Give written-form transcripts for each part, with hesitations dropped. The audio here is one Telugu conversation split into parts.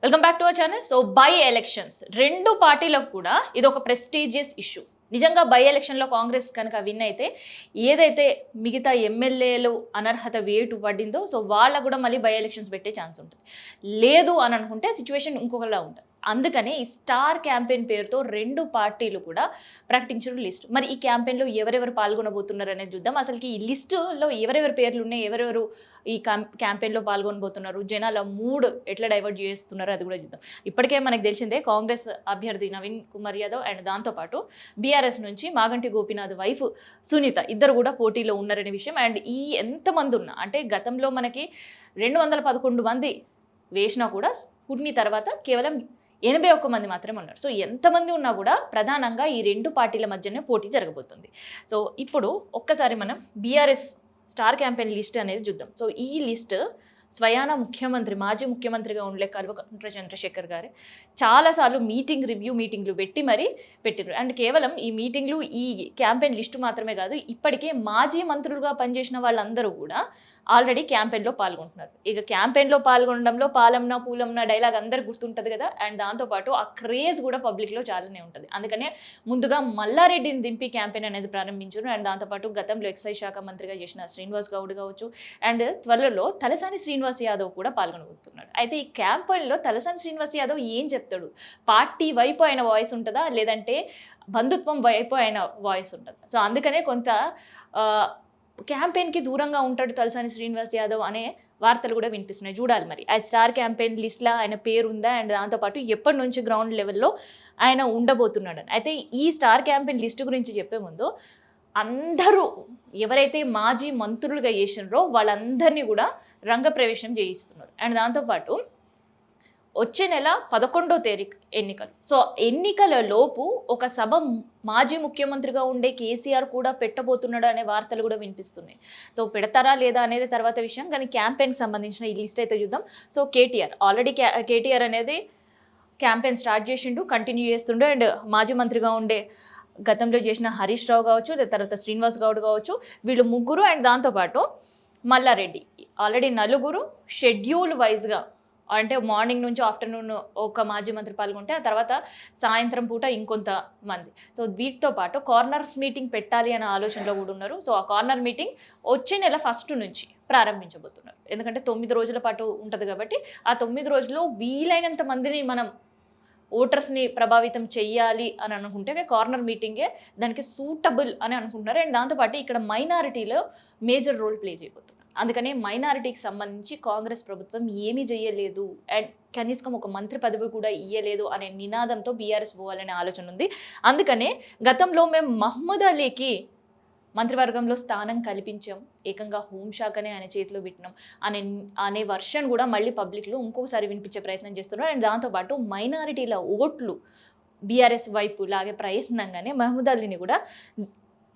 Welcome back to our channel. So by elections రెండు పార్టీలకు కూడా ఇది ఒక ప్రెస్టీజియస్ ఇష్యూ. నిజంగా బై ఎలక్షన్లో కాంగ్రెస్ కనుక విన్ అయితే ఏదైతే మిగతా ఎమ్మెల్యేలు అనర్హత వేటు పడిందో సో వాళ్ళకు కూడా మళ్ళీ బై ఎలక్షన్స్ పెట్టే ఛాన్స్ ఉంటుంది. లేదు అని అనుకుంటే సిచ్యువేషన్ ఇంకొకలా ఉంటుంది. అందుకనే ఈ స్టార్ క్యాంపెయిన్ పేరుతో రెండు పార్టీలు కూడా ప్రకటించిన లిస్ట్. మరి ఈ క్యాంపెయిన్లో ఎవరెవరు పాల్గొనబోతున్నారు అనేది చూద్దాం. అసలుకి ఈ లిస్టులో ఎవరెవరి పేర్లు ఉన్నాయి, ఎవరెవరు ఈ క్యాంపెయిన్లో పాల్గొనబోతున్నారు, జనాల మూడ్ ఎట్లా డైవర్ట్ చేస్తున్నారు అది కూడా చూద్దాం. ఇప్పటికే మనకు తెలిసిందే కాంగ్రెస్ అభ్యర్థి నవీన్ కుమార్ యాదవ్ అండ్ దాంతోపాటు బీఆర్ఎస్ నుంచి మాగంటి గోపీనాథ్ వైఫ్ సునీత ఇద్దరు కూడా పోటీలో ఉన్నారనే విషయం. అండ్ ఈ ఎంతమంది ఉన్నా అంటే గతంలో మనకి 211 మంది వేసినా కూడా స్ఫూర్తి తర్వాత కేవలం 81 మంది మాత్రమే ఉన్నారు. సో ఎంతమంది ఉన్నా కూడా ప్రధానంగా ఈ రెండు పార్టీల మధ్యనే పోటీ జరగబోతుంది. సో ఇప్పుడు ఒక్కసారి మనం బీఆర్ఎస్ స్టార్ క్యాంపెయిన్ లిస్ట్ అనేది చూద్దాం. సో ఈ లిస్ట్ స్వయాన ముఖ్యమంత్రి మాజీ ముఖ్యమంత్రిగా ఉండే కల్వకుంట్ల చంద్రశేఖర్ గారే చాలాసార్లు మీటింగ్లు పెట్టి మరీ పెట్టినారు. అండ్ కేవలం ఈ మీటింగ్లు ఈ క్యాంపెయిన్ లిస్టు మాత్రమే కాదు, ఇప్పటికే మాజీ మంత్రులుగా పనిచేసిన వాళ్ళందరూ కూడా ఆల్రెడీ క్యాంపెయిన్లో పాల్గొంటున్నారు. ఇక క్యాంపెయిన్లో పాల్గొనడంలో పాలంన పూలంన డైలాగ్ అందరు గుర్తుంటుంది కదా. అండ్ దాంతోపాటు ఆ క్రేజ్ కూడా పబ్లిక్లో చాలానే ఉంటుంది. అందుకనే ముందుగా మల్లారెడ్డిని దింపి క్యాంపెయిన్ అనేది ప్రారంభించారు. అండ్ దాంతోపాటు గతంలో ఎక్సైజ్ శాఖ మంత్రిగా చేసిన శ్రీనివాస్ గౌడ్ కావచ్చు, అండ్ త్వరలో తలసాని శ్రీనివాస్ యాదవ్ కూడా పాల్గొనబోతున్నాడు. అయితే ఈ క్యాంపెయిన్లో తలసాని శ్రీనివాస్ యాదవ్ ఏం చెప్తాడు? పార్టీ వైపు ఆయన వాయిస్ ఉంటుందా, లేదంటే బంధుత్వం వైపు ఆయన వాయిస్ ఉంటుందా? సో అందుకనే కొంత క్యాంపెయిన్కి దూరంగా ఉంటాడు తలసాని శ్రీనివాస్ యాదవ్ అనే వార్తలు కూడా వినిపిస్తున్నాయి. చూడాలి మరి ఆ స్టార్ క్యాంపెయిన్ లిస్ట్లో ఆయన పేరు ఉందా, అండ్ దాంతోపాటు ఎప్పటి నుంచి గ్రౌండ్ లెవెల్లో ఆయన ఉండబోతున్నాడని. అయితే ఈ స్టార్ క్యాంపెయిన్ లిస్టు గురించి చెప్పే ముందు అందరూ ఎవరైతే మాజీ మంత్రులుగా చేసినారో వాళ్ళందరినీ కూడా రంగప్రవేశం చేయిస్తున్నారు. అండ్ దాంతోపాటు వచ్చే నెల 11వ తేదీకి ఎన్నికలు. సో ఎన్నికల లోపు ఒక సభ మాజీ ముఖ్యమంత్రిగా ఉండే కేసీఆర్ కూడా పెట్టబోతున్నాడు అనే వార్తలు కూడా వినిపిస్తున్నాయి. సో పెడతారా లేదా అనేది తర్వాత విషయం, కానీ క్యాంపెయిన్కి సంబంధించిన ఈ లిస్ట్ అయితే చూద్దాం. సో కేటీఆర్ అనేది క్యాంపెయిన్ స్టార్ట్ చేసిండు, కంటిన్యూ చేస్తుండు. అండ్ మాజీ మంత్రిగా ఉండే గతంలో చేసిన హరీష్ రావు కావచ్చు, తర్వాత శ్రీనివాస్ గౌడ్ కావచ్చు, వీళ్ళు ముగ్గురు. అండ్ దాంతోపాటు మల్లారెడ్డి ఆల్రెడీ నలుగురు షెడ్యూల్ వైజ్గా, అంటే మార్నింగ్ నుంచి ఆఫ్టర్నూన్ ఒక మాజీ మంత్రి పాల్గొంటే ఆ తర్వాత సాయంత్రం పూట ఇంకొంత మంది. సో వీటితో పాటు కార్నర్స్ మీటింగ్ పెట్టాలి అనే ఆలోచనలో కూడా ఉన్నారు. సో ఆ కార్నర్ మీటింగ్ వచ్చే నెల 1 నుంచి ప్రారంభించబోతున్నారు. ఎందుకంటే 9 రోజుల పాటు ఉంటుంది కాబట్టి ఆ 9 రోజుల్లో వీలైనంత మందిని మనం ఓటర్స్ని ప్రభావితం చెయ్యాలి అని అనుకుంటే కార్నర్ మీటింగే దానికి సూటబుల్ అని అనుకుంటున్నారు. అండ్ దాంతోపాటు ఇక్కడ మైనారిటీలో మేజర్ రోల్ ప్లే చేయబోతున్నారు. అందుకనే మైనారిటీకి సంబంధించి కాంగ్రెస్ ప్రభుత్వం ఏమీ చేయలేదు, అండ్ కనీసం ఒక మంత్రి పదవి కూడా ఇయ్యలేదు అనే నినాదంతో బీఆర్ఎస్ పోవాలనే ఆలోచన ఉంది. అందుకనే గతంలో మేము మహ్మూద్ అలీకి మంత్రివర్గంలో స్థానం కల్పించాం, ఏకంగా హోంశాఖనే ఆయన చేతిలో పెట్టినాం అనే వర్షన్ కూడా మళ్ళీ పబ్లిక్లో ఇంకొకసారి వినిపించే ప్రయత్నం చేస్తున్నారు. అండ్ దాంతోపాటు మైనారిటీల ఓట్లు బీఆర్ఎస్ వైపు లాగే ప్రయత్నంగానే మహ్మూద్ అలీని కూడా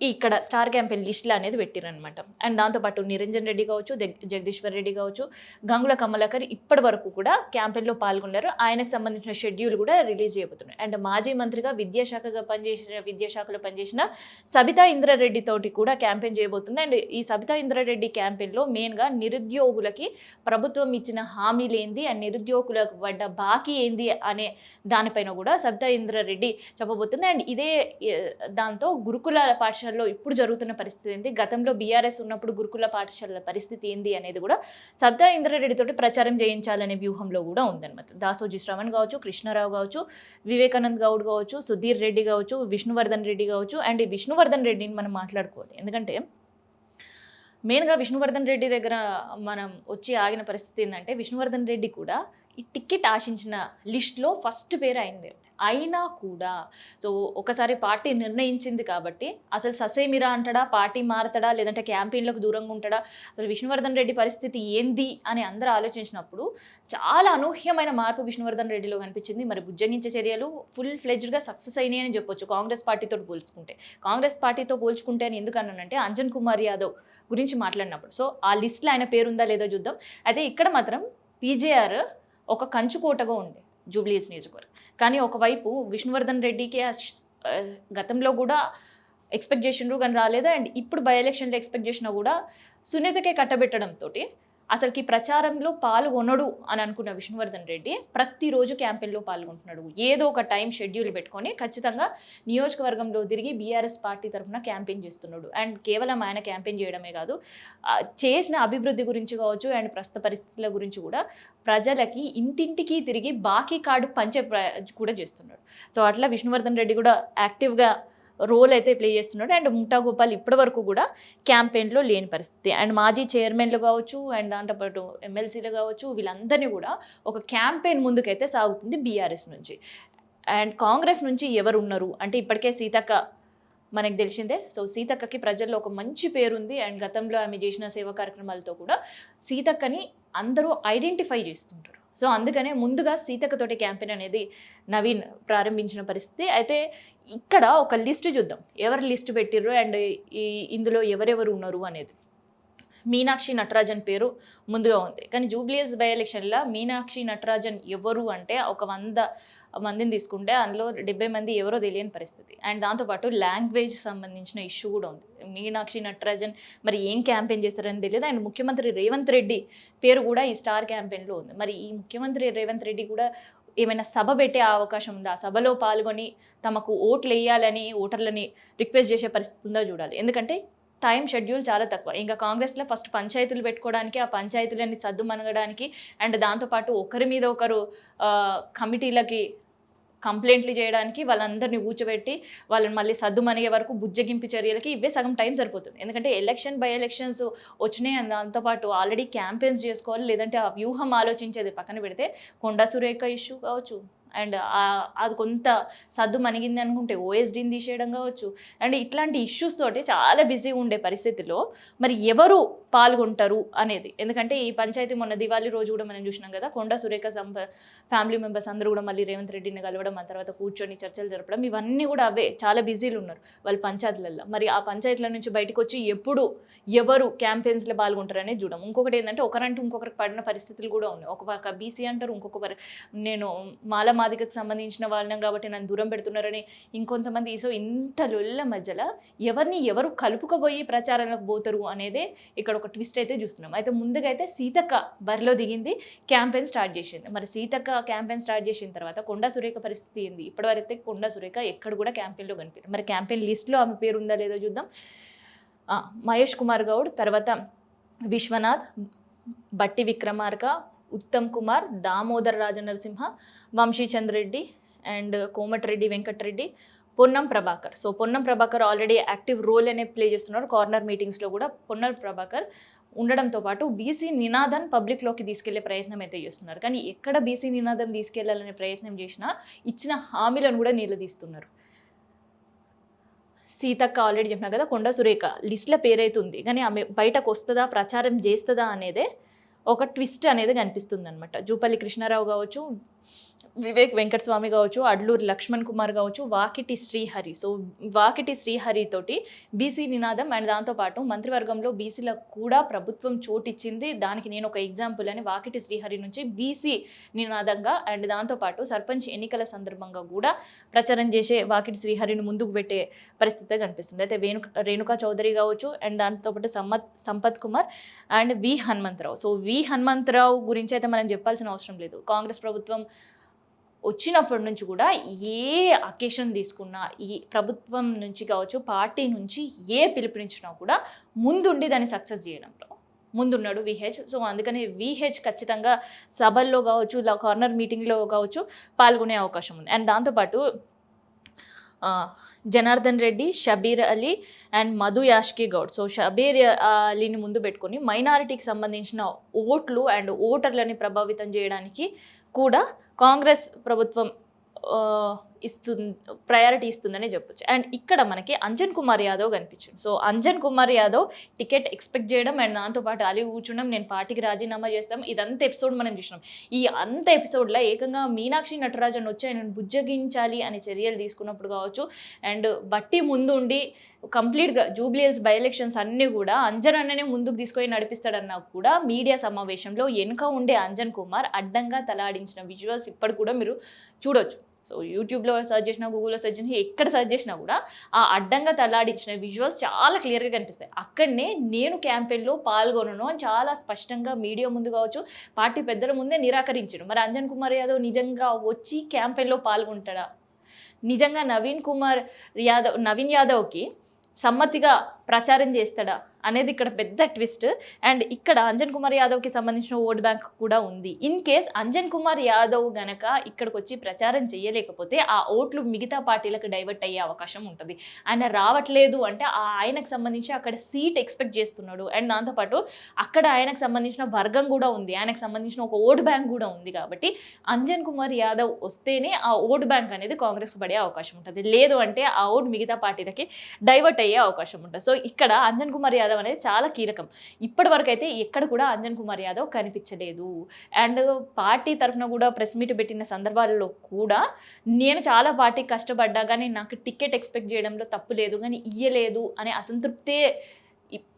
ఇక్కడ స్టార్ క్యాంపెయిన్ లిస్టులు అనేది పెట్టిరనమాట. అండ్ దాంతోపాటు నిరంజన్ రెడ్డి కావచ్చు, జగదీశ్వర్ రెడ్డి కావచ్చు, గంగుల కమలాకర్ ఇప్పటి వరకు కూడా క్యాంపెయిన్లో పాల్గొన్నారు. ఆయనకు సంబంధించిన షెడ్యూల్ కూడా రిలీజ్ చేయబోతున్నారు. అండ్ మాజీ మంత్రిగా విద్యాశాఖలో పనిచేసిన సబితా ఇంద్రారెడ్డి తోటి కూడా క్యాంపెయిన్ చేయబోతుంది. అండ్ ఈ సబితా ఇంద్రారెడ్డి క్యాంపెయిన్లో మెయిన్గా నిరుద్యోగులకి ప్రభుత్వం ఇచ్చిన హామీలు ఏంది, అండ్ నిరుద్యోగులకు పడ్డ బాకీ ఏంది అనే దానిపైన కూడా సబితా ఇంద్రారెడ్డి చెప్పబోతుంది. అండ్ ఇదే దాంతో గురుకుల పాఠశాలలో ఇప్పుడు జరుగుతున్న పరిస్థితి ఏంటి, గతంలో బీఆర్ఎస్ ఉన్నప్పుడు గురుకుల పాఠశాలల పరిస్థితి ఏంది అనేది కూడా సబితా ఇంద్రారెడ్డి తోటి ప్రచారం చేయించాలనే వ్యూహంలో కూడా ఉందన్నమాట. దాసోజీ శ్రవణ్ కావచ్చు, కృష్ణారావు కావచ్చు, వివేకానంద్ గౌడ్ కావచ్చు, సుధీర్ రెడ్డి కావచ్చు, విష్ణువర్ధన్ రెడ్డి కావచ్చు. అండ్ ఈ విష్ణువర్ధన్ రెడ్డిని మనం మాట్లాడుకోవాలి, ఎందుకంటే మెయిన్గా విష్ణువర్ధన్ రెడ్డి దగ్గర మనం వచ్చి ఆగిన పరిస్థితి ఏంటంటే విష్ణువర్ధన్ రెడ్డి కూడా ఈ టికెట్ ఆశించిన లిస్ట్లో ఫస్ట్ పేరు అయింది. అయినా కూడా సో ఒకసారి పార్టీ నిర్ణయించింది కాబట్టి అసలు ససేమిరా అంటాడా, పార్టీ మారతాడా, లేదంటే క్యాంపెయిన్లకు దూరంగా ఉంటాడా, అసలు విష్ణువర్ధన్ రెడ్డి పరిస్థితి ఏంది అని అందరూ ఆలోచించినప్పుడు చాలా అనూహ్యమైన మార్పు విష్ణువర్ధన్ రెడ్డిలో కనిపించింది. మరి బుజ్జగించే చర్యలు ఫుల్ ఫ్లెడ్జ్డ్గా సక్సెస్ అయినాయి అని చెప్పొచ్చు కాంగ్రెస్ పార్టీతో పోల్చుకుంటే అని ఎందుకు అన్నానంటే అంజన్ కుమార్ యాదవ్ గురించి మాట్లాడినప్పుడు. సో ఆ లిస్ట్లో ఆయన పేరు ఉందా లేదో చూద్దాం. అయితే ఇక్కడ మాత్రం పీజేఆర్ ఒక కంచుకోటగా ఉండే జూబ్లీస్ నియోజకవర్గం, కానీ ఒకవైపు విష్ణువర్ధన్ రెడ్డికి గతంలో కూడా ఎక్స్పెక్ట్ చేసినారు కానీ రాలేదు. అండ్ ఇప్పుడు బై ఎలక్షన్లో ఎక్స్పెక్ట్ చేసినా కూడా సునీతకే కట్టబెట్టడంతో అసలుకి ప్రచారంలో పాల్గొనడు అని అనుకున్న విష్ణువర్ధన్ రెడ్డి ప్రతిరోజు క్యాంపెయిన్లో పాల్గొంటున్నాడు. ఏదో ఒక టైం షెడ్యూల్ పెట్టుకొని ఖచ్చితంగా నియోజకవర్గంలో తిరిగి బీఆర్ఎస్ పార్టీ తరఫున క్యాంపెయిన్ చేస్తున్నాడు. అండ్ కేవలం ఆయన క్యాంపెయిన్ చేయడమే కాదు, చేసిన అభివృద్ధి గురించి కావచ్చు అండ్ ప్రస్తుత పరిస్థితుల గురించి కూడా ప్రజలకి ఇంటింటికి తిరిగి బాకీ కార్డు పంచే కూడా చేస్తున్నాడు. సో అట్లా విష్ణువర్ధన్ రెడ్డి కూడా యాక్టివ్గా రోల్ అయితే ప్లే చేస్తున్నాడు. అండ్ ముఠా గోపాల్ ఇప్పటి వరకు కూడా క్యాంపెయిన్లో లేని పరిస్థితి. అండ్ మాజీ చైర్మన్లు కావచ్చు అండ్ దాంతోపాటు ఎమ్మెల్సీలు కావచ్చు, వీళ్ళందరినీ కూడా ఒక క్యాంపెయిన్ ముందుకైతే సాగుతుంది బీఆర్ఎస్ నుంచి. అండ్ కాంగ్రెస్ నుంచి ఎవరు ఉన్నారు అంటే ఇప్పటికే సీతక్క మనకు తెలిసిందే. సో సీతక్కకి ప్రజల్లో ఒక మంచి పేరుంది. అండ్ గతంలో ఆమె చేసిన సేవా కార్యక్రమాలతో కూడా సీతక్కని అందరూ ఐడెంటిఫై చేస్తుంటారు. సో అందుకనే ముందుగా సీతక్కతోటి క్యాంపెయిన్ అనేది నవీన్ ప్రారంభించిన పరిస్థితి. అయితే ఇక్కడ ఒక లిస్ట్ చూద్దాం, ఎవరు లిస్ట్ పెట్టిర్రు అండ్ ఇందులో ఎవరెవరు ఉన్నారు అనేది. మీనాక్షి నటరాజన్ పేరు ముందుగా ఉంది, కానీ జూబ్లీహిల్స్ బై ఎలక్షన్లో మీనాక్షి నటరాజన్ ఎవరు అంటే ఒక 100 మందిని తీసుకుంటే అందులో 70 మంది ఎవరో తెలియని పరిస్థితి. అండ్ దాంతోపాటు లాంగ్వేజ్ సంబంధించిన ఇష్యూ కూడా ఉంది. మీనాక్షి నటరాజన్ మరి ఏం క్యాంపెయిన్ చేస్తారని తెలియదు. అండ్ ముఖ్యమంత్రి రేవంత్ రెడ్డి పేరు కూడా ఈ స్టార్ క్యాంపెయిన్లో ఉంది. మరి ఈ ముఖ్యమంత్రి రేవంత్ రెడ్డి కూడా ఏమైనా సభ పెట్టే అవకాశం ఉందా, సభలో పాల్గొని తమకు ఓట్లు వేయాలని ఓటర్లని రిక్వెస్ట్ చేసే పరిస్థితి ఉందో చూడాలి. ఎందుకంటే టైం షెడ్యూల్ చాలా తక్కువ. ఇంకా కాంగ్రెస్లో ఫస్ట్ పంచాయతీలు పెట్టుకోవడానికి, ఆ పంచాయతీలన్నీ సద్దుమనగడానికి అండ్ దాంతోపాటు ఒకరి మీద ఒకరు కమిటీలకి కంప్లైంట్లు చేయడానికి వాళ్ళందరినీ కూర్చోబెట్టి వాళ్ళని మళ్ళీ సద్దుమనిగే వరకు బుజ్జగింపు చర్యలకి ఇవే సగం టైం సరిపోతుంది. ఎందుకంటే బై ఎలక్షన్స్ వచ్చినాయి అండ్ దాంతోపాటు ఆల్రెడీ క్యాంపెయిన్స్ చేసుకోవాలి, లేదంటే ఆ వ్యూహం ఆలోచించేది పక్కన పెడితే కొండా సురేఖ ఇష్యూ కావచ్చు అండ్ అది కొంత సద్దు మనిగింది అనుకుంటే ఓఎస్డీని తీసేయడం కావచ్చు అండ్ ఇట్లాంటి ఇష్యూస్ తోటి చాలా బిజీగా ఉండే పరిస్థితిలో మరి ఎవరు పాల్గొంటారు అనేది. ఎందుకంటే ఈ పంచాయతీ మొన్న దివాళీ రోజు కూడా మనం చూసినాం కదా, కొండా సురేఖ ఫ్యామిలీ మెంబర్స్ అందరూ కూడా మళ్ళీ రేవంత్ రెడ్డిని కలవడం, ఆ తర్వాత కూర్చొని చర్చలు జరపడం, ఇవన్నీ కూడా అవే చాలా బిజీలు ఉన్నారు వాళ్ళు పంచాయతీలలో. మరి ఆ పంచాయతీల నుంచి బయటకు వచ్చి ఎప్పుడు ఎవరు క్యాంపెయిన్స్లో పాల్గొంటారు అనేది చూడడం. ఇంకొకటి ఏంటంటే ఒకరంటూ ఇంకొకరికి పడిన పరిస్థితులు కూడా ఉన్నాయి. ఒక బీసీ అంటారు, ఇంకొకరు నేను మాదికకు సంబంధించిన వాళ్ళం కాబట్టి నన్ను దూరం పెడుతున్నారని ఇంకొంతమంది. సో ఇంత లొల్ల మధ్యలో ఎవరు కలుపుకోబోయి ప్రచారంలోకి పోతారు అనేదే ఇక్కడ ఒక ట్విస్ట్ అయితే చూస్తున్నాం. అయితే ముందుగా అయితే సీతక్క బరిలో దిగింది, క్యాంపెయిన్ స్టార్ట్ చేసింది. మరి సీతక్క క్యాంపెయిన్ స్టార్ట్ చేసిన తర్వాత కొండా సురేఖ పరిస్థితి ఏంది? ఇప్పటివరైతే కొండా సురేఖ ఎక్కడ కూడా క్యాంపెయిన్లో కనిపించింది. మరి క్యాంపెయిన్ లిస్ట్లో ఆమె పేరు ఉందా లేదో చూద్దాం. మహేష్ కుమార్ గౌడ్, తర్వాత Vishwanath, Bhatti Vikramarka, Uttam Kumar, Damodar Rajanarasimha, Vamshi Chand Reddy and Komatireddy Venkat Reddy, Ponnam Prabhakar. So Ponnam Prabhakar already active role అనే ప్లే చేస్తున్నారు. కార్నర్ మీటింగ్స్లో కూడా పొన్నం ప్రభాకర్ ఉండడంతో పాటు బీసీ నినాదం పబ్లిక్లోకి తీసుకెళ్లే ప్రయత్నం అయితే చేస్తున్నారు. కానీ ఎక్కడ బీసీ నినాదం తీసుకెళ్లాలనే ప్రయత్నం చేసినా ఇచ్చిన హామీలను కూడా నిలదీస్తున్నారు. సీతక్క ఆల్రెడీ చెప్పినా కదా, కొండా సురేఖ లిస్టుల పేరైతే ఉంది, కానీ ఆమె బయటకు వస్తుందా, ప్రచారం చేస్తుందా అనేదే ఒక ట్విస్ట్ అనేది కనిపిస్తుంది అనమాట. జూపల్లి కృష్ణారావు కావచ్చు, వివేక్ వెంకటస్వామి కావచ్చు, అడ్లూరు లక్ష్మణ్ కుమార్ కావచ్చు, వాకిటి శ్రీహరి. సో వాకిటి శ్రీహరి తోటి బీసీ నినాదం అండ్ దాంతోపాటు మంత్రివర్గంలో బీసీలకు కూడా ప్రభుత్వం చోటిచ్చింది, దానికి నేను ఒక ఎగ్జాంపుల్ అని వాకిటి శ్రీహరి నుంచి బీసీ నినాదంగా అండ్ దాంతోపాటు సర్పంచ్ ఎన్నికల సందర్భంగా కూడా ప్రచారం చేసే వాకిటి శ్రీహరిని ముందుకు పెట్టే పరిస్థితి కనిపిస్తుంది. అయితే రేణుకా చౌదరి కావచ్చు అండ్ దాంతోపాటు Sampath Kumar and V Hanumantha Rao. So V Hanumantha Rao గురించి అయితే మనం చెప్పాల్సిన అవసరం లేదు. కాంగ్రెస్ ప్రభుత్వం వచ్చినప్పటి నుంచి కూడా ఏ అకేషన్ తీసుకున్నా, ఈ ప్రభుత్వం నుంచి కావచ్చు పార్టీ నుంచి ఏ పిలుపునిచ్చినా కూడా ముందుండి దాన్ని సక్సెస్ చేయడంలో ముందున్నాడు విహెచ్. సో అందుకని విహెచ్ ఖచ్చితంగా సభల్లో కావచ్చు, కార్నర్ మీటింగ్లో కావచ్చు పాల్గొనే అవకాశం ఉంది. అండ్ దాంతోపాటు జనార్దన్ రెడ్డి, షబీర్ అలీ అండ్ మధు యాష్కి గౌడ్. సో షబీర్ అలీని ముందు పెట్టుకొని మైనారిటీకి సంబంధించిన ఓట్లు అండ్ ఓటర్లని ప్రభావితం చేయడానికి కూడా కాంగ్రెస్ ప్రభుత్వం ప్రయారిటీ ఇస్తుందని చెప్పొచ్చు. అండ్ ఇక్కడ మనకి అంజన్ కుమార్ యాదవ్ కనిపించింది. So Anjan Kumar Yadav ticket expect చేయడం అండ్ దాంతోపాటు అలీ కూర్చున్నాం, నేను పార్టీకి రాజీనామా చేస్తాం, ఇదంతా ఎపిసోడ్ మనం చూసినాం. ఈ అంత ఎపిసోడ్లో ఏకంగా మీనాక్షి నటరాజన్ వచ్చి ఆయన బుజ్జగించాలి అనే చర్యలు తీసుకున్నప్పుడు కావచ్చు అండ్ బట్టి ముందు ఉండి కంప్లీట్గా జూబ్లీహిల్స్ బై ఎలక్షన్స్ అన్నీ కూడా అంజన్ అన్ననే ముందుకు తీసుకొని నడిపిస్తాడన్నా కూడా మీడియా సమావేశంలో వెనుక ఉండే అంజన్ కుమార్ అడ్డంగా తలాడించిన విజువల్స్ ఇప్పటి కూడా మీరు చూడొచ్చు. సో యూట్యూబ్లో సెర్చ్ చేసినా, గూగుల్లో సెర్చ్ చేసినా, ఎక్కడ సెర్చ్ చేసినా కూడా ఆ అడ్డంగా తలాడించిన విజువల్స్ చాలా క్లియర్గా కనిపిస్తాయి. అక్కడనే నేను క్యాంపెయిన్లో పాల్గొనను అని చాలా స్పష్టంగా మీడియా ముందు కావచ్చు, పార్టీ పెద్దల ముందే నిరాకరించాడు. మరి అంజన్ కుమార్ యాదవ్ నిజంగా వచ్చి క్యాంపెయిన్లో పాల్గొంటాడా? నిజంగా నవీన్ యాదవ్కి సమ్మతిగా ప్రచారం చేస్తాడా అనేది ఇక్కడ పెద్ద ట్విస్ట్. అండ్ ఇక్కడ అంజన్ కుమార్ యాదవ్కి సంబంధించిన ఓట్ బ్యాంక్ కూడా ఉంది. ఇన్ కేస్ అంజన్ కుమార్ యాదవ్ గనక ఇక్కడికి వచ్చి ప్రచారం చేయలేకపోతే ఆ ఓట్లు మిగతా పార్టీలకు డైవర్ట్ అయ్యే అవకాశం ఉంటుంది. ఆయన రావట్లేదు అంటే ఆయనకు సంబంధించి అక్కడ సీట్ ఎక్స్పెక్ట్ చేస్తున్నాడు. అండ్ దాంతోపాటు అక్కడ ఆయనకు సంబంధించిన వర్గం కూడా ఉంది, ఆయనకు సంబంధించిన ఒక ఓట్ బ్యాంక్ కూడా ఉంది. కాబట్టి అంజన్ కుమార్ యాదవ్ వస్తేనే ఆ ఓట్ బ్యాంక్ అనేది కాంగ్రెస్ పడే అవకాశం ఉంటుంది. లేదు అంటే ఆ ఓట్ మిగతా పార్టీలకి డైవర్ట్ అయ్యే అవకాశం ఉంటుంది. సో ఇక్కడ అంజన్ కుమార్ యాదవ్ అనేది చాలా కీలకం. ఇప్పటి వరకు అయితే ఎక్కడ కూడా అంజన్ కుమార్ యాదవ్ కనిపించలేదు. అండ్ పార్టీ తరఫున కూడా ప్రెస్ మీట్ పెట్టిన సందర్భాల్లో కూడా నేను చాలా పార్టీకి కష్టపడ్డా కానీ నాకు టికెట్ ఎక్స్పెక్ట్ చేయడంలో తప్పు లేదు, కానీ ఇయ్యలేదు అనే అసంతృప్తే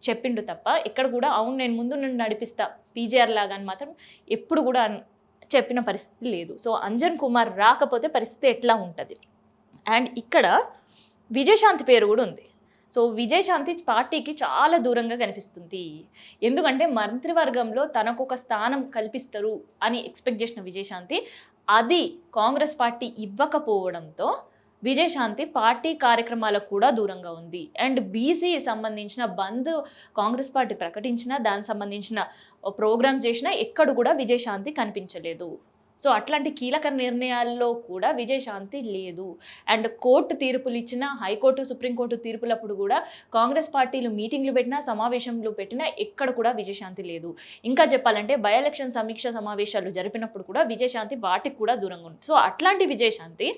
చెప్పిండు తప్ప ఇక్కడ కూడా అవును నేను ముందు నుండి నడిపిస్తా పీజీఆర్ లాగా అని మాత్రం ఎప్పుడు కూడా చెప్పిన పరిస్థితి లేదు. సో అంజన్ కుమార్ రాకపోతే పరిస్థితి ఎట్లా ఉంటుంది? అండ్ ఇక్కడ విజయశాంతి పేరు కూడా ఉంది. సో విజయశాంతి పార్టీకి చాలా దూరంగా కనిపిస్తుంది. ఎందుకంటే మంత్రివర్గంలో తనకు ఒక స్థానం కల్పిస్తారు అని ఎక్స్పెక్ట్ చేసిన విజయశాంతి అది కాంగ్రెస్ పార్టీ ఇవ్వకపోవడంతో విజయశాంతి పార్టీ కార్యక్రమాలకు కూడా దూరంగా ఉంది. అండ్ బీసీ సంబంధించిన బంద్ కాంగ్రెస్ పార్టీ ప్రకటించినా దానికి సంబంధించిన ప్రోగ్రామ్స్ చేసినా ఎక్కడ కూడా విజయశాంతి కనిపించలేదు. సో అట్లాంటి కీలక నిర్ణయాల్లో కూడా విజయశాంతి లేదు. అండ్ కోర్టు తీర్పులు ఇచ్చిన, హైకోర్టు సుప్రీంకోర్టు తీర్పులప్పుడు కూడా కాంగ్రెస్ పార్టీలు మీటింగ్లు పెట్టినా, సమావేశంలు పెట్టినా ఎక్కడ కూడా విజయశాంతి లేదు. ఇంకా చెప్పాలంటే బై ఎలక్షన్ సమీక్ష సమావేశాలు జరిపినప్పుడు కూడా విజయశాంతి వాటికి కూడా దూరంగా ఉంది. సో అట్లాంటి విజయశాంతి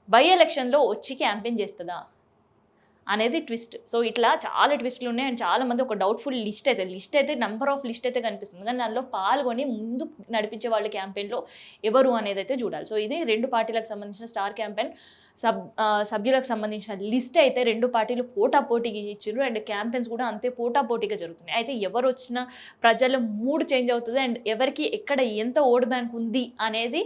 బై ఎలక్షన్లో వచ్చి క్యాంపెయిన్ చేస్తుందా అనేది ట్విస్ట్. సో ఇట్లా చాలా ట్విస్టులు ఉన్నాయి. అండ్ చాలా మంది ఒక డౌట్ఫుల్ లిస్ట్ అయితే నెంబర్ ఆఫ్ లిస్ట్ అయితే కనిపిస్తుంది, కానీ దానిలో పాల్గొని ముందు నడిపించే వాళ్ళ క్యాంపెయిన్లో ఎవరు అనేది అయితే చూడాలి. సో ఇది రెండు పార్టీలకు సంబంధించిన స్టార్ క్యాంపెయిన్ సభ్యులకు సంబంధించిన లిస్ట్ అయితే రెండు పార్టీలు పోటాపోటీగా ఇచ్చారు. అండ్ క్యాంపెయిన్స్ కూడా అంతే పోటాపోటీగా జరుగుతున్నాయి. అయితే ఎవరు వచ్చినా ప్రజల మూడ్ చేంజ్ అవుతుంది. అండ్ ఎవరికి ఎక్కడ ఎంత ఓట్ బ్యాంక్ ఉంది అనేది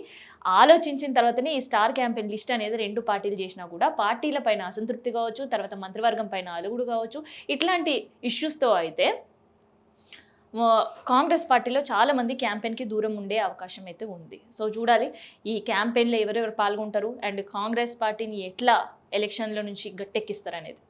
ఆలోచించిన తర్వాతనే ఈ స్టార్ క్యాంపెయిన్ లిస్ట్ అనేది రెండు పార్టీలు చేసినా కూడా పార్టీల పైన అసంతృప్తి కావచ్చు, తర్వాత మంత్రివర్గం పైన అలుగుడు కావచ్చు, ఇట్లాంటి ఇష్యూస్తో అయితే కాంగ్రెస్ పార్టీలో చాలామంది క్యాంపెయిన్కి దూరం ఉండే అవకాశం అయితే ఉంది. సో చూడాలి ఈ క్యాంపెయిన్లో ఎవరెవరు పాల్గొంటారు అండ్ కాంగ్రెస్ పార్టీని ఎట్లా ఎలక్షన్ల నుంచి గట్టెక్కిస్తారు అనేది.